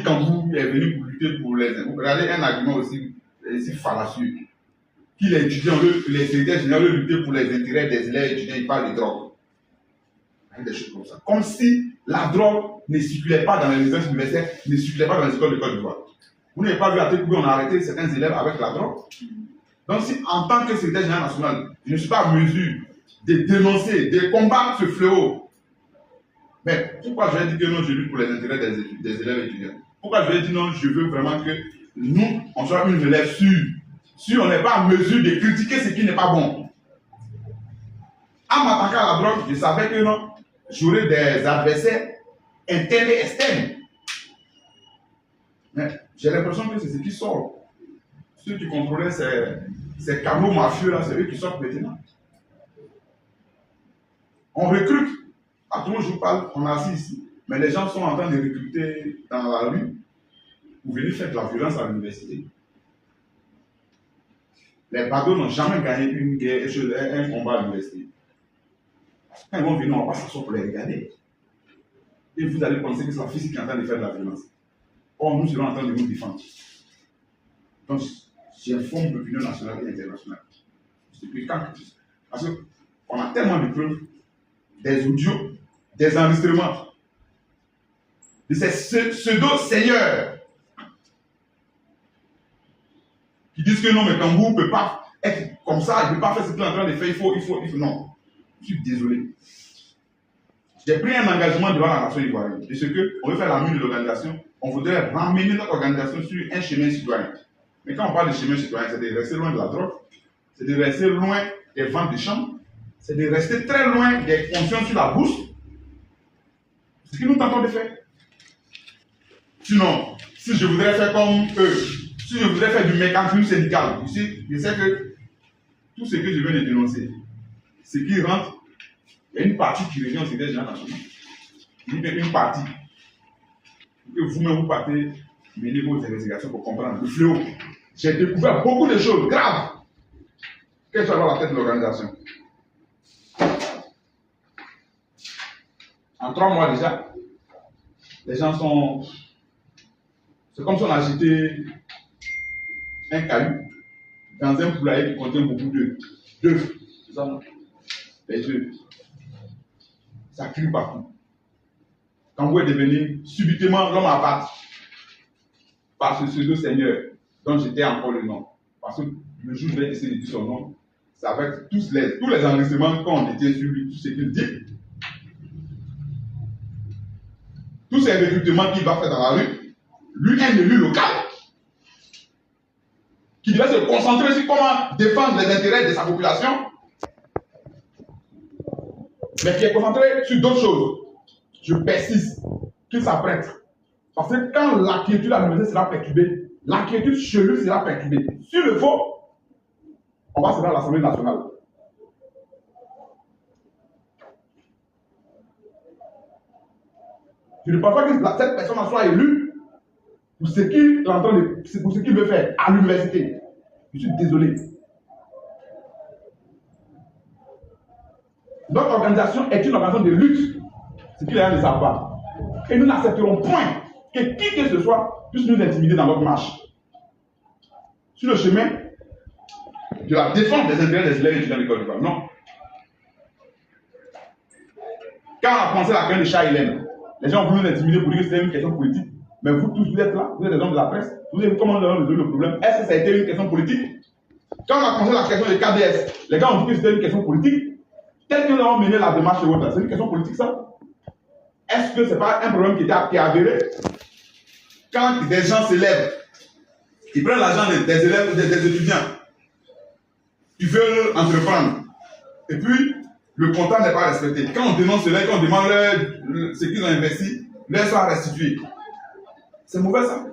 Kambou est venu pour lutter pour les... Vous regardez un argument aussi fallacieux. Qu'il est étudiant, les secrétaires généraux lutter pour les intérêts des élèves étudiants, ils parlent de drogue. Des choses comme ça. Comme si la drogue ne circulait pas dans les résidences universitaires, ne circulait pas dans les écoles de Côte d'Ivoire. Vous n'avez pas vu à Tékoubé, on a arrêté certains élèves avec la drogue. Donc si en tant que secrétaire général national, je ne suis pas en mesure de dénoncer, de combattre ce fléau, mais pourquoi je vais dire que non, je lutte pour les intérêts des élèves étudiants? Pourquoi je vais dire non, je veux vraiment que nous, on soit une relève sûre, si on n'est pas en mesure de critiquer ce qui n'est pas bon? En m'attaquant à la drogue, je savais que non, j'aurais des adversaires internes et externes. Mais j'ai l'impression que c'est ce qui sort. Ceux qui contrôlaient ces canaux mafieux là, c'est eux qui sortent maintenant. On recrute. À tout le monde, je vous parle, on est assis ici. Mais les gens sont en train de recruter dans la rue pour venir faire de la violence à l'université. Les badauds n'ont jamais gagné une guerre, un combat à l'université. Quand ils vont venir, on va pas s'asseoir pour les regarder. Et vous allez penser que c'est la physique qui est en train de faire de la violence. Or, nous serons en train de nous défendre. Donc, j'informe l'opinion nationale et internationale. Depuis quand? Parce qu'on a tellement de preuves, des audios, des enregistrements de ces pseudo-seigneurs qui disent que non, mais Kambou ne peut pas être comme ça, il ne peut pas faire ce qu'il est en train de faire, il faut. Non, je suis désolé. J'ai pris un engagement devant la nation ivoirienne. De ce qu'on veut faire la mue de l'organisation, on voudrait ramener notre organisation sur un chemin citoyen. Mais quand on parle de chemin citoyen, c'est de rester loin de la drogue, c'est de rester loin des ventes de champs, c'est de rester très loin des consciences sur la bourse. C'est ce que nous tentons de faire. Sinon, si je voudrais faire comme eux, si je voudrais faire du mécanisme syndical, je sais que tout ce que je viens de dénoncer, ce qui rentre, il y a une partie qui revient au secrétaire général national. Une partie. Que vous-même vous partez mener vos investigations pour comprendre le fléau. J'ai découvert beaucoup de choses graves. Qu'est-ce que ça va à la tête de l'organisation? En 3 mois déjà, les gens sont... C'est comme si on a jeté un caillou dans un poulailler qui contient beaucoup d'œufs. C'est ça, non? Les œufs. Ça crie partout. Quand vous êtes devenu subitement l'homme à battre par ce pseudo-seigneur dont j'étais encore le nom. Parce que le jour où je vais essayer de dire son nom, c'est avec tous les enregistrements qu'on était sur lui, tout ce qu'il dit. Tous ces recrutements qu'il va faire dans la rue, lui, un élu local, qui devait se concentrer sur comment défendre les intérêts de sa population, mais qui est concentré sur d'autres choses. Je persiste qu'il s'apprête. Parce que quand la quiétude à l'université sera perturbée, la quiétude chez lui sera perturbée. S'il le faut, on va se faire à l'Assemblée nationale. Je ne pense pas que cette personne soit élue pour ce qu'il veut faire à l'université. Je suis désolé. Notre organisation est une organisation de lutte, ce qu'il est de savoir. Et nous n'accepterons point que qui que ce soit puisse nous intimider dans notre marche. Sur le chemin de la défense des intérêts des élèves étudiants de Côte d'Ivoire. Non. Quand on a pensé à la question de Chah-Hélène, les gens ont voulu nous intimider pour dire que c'était une question politique. Mais vous tous, vous êtes là, vous êtes des hommes de la presse, vous avez vu comment nous avons résolu le problème. Est-ce que ça a été une question politique? Quand on a pensé à la question de KDS, les gars ont dit que c'était une question politique. Tel que nous avons mené la démarche chez votre, c'est une question politique ça? Est-ce que ce n'est pas un problème qui est avéré? Quand des gens se lèvent, ils prennent l'argent des élèves, des étudiants, ils veulent entreprendre, et puis le contrat n'est pas respecté. Quand on dénonce cela, quand on demande ce qu'ils ont investi, leur soit restitué. C'est mauvais ça.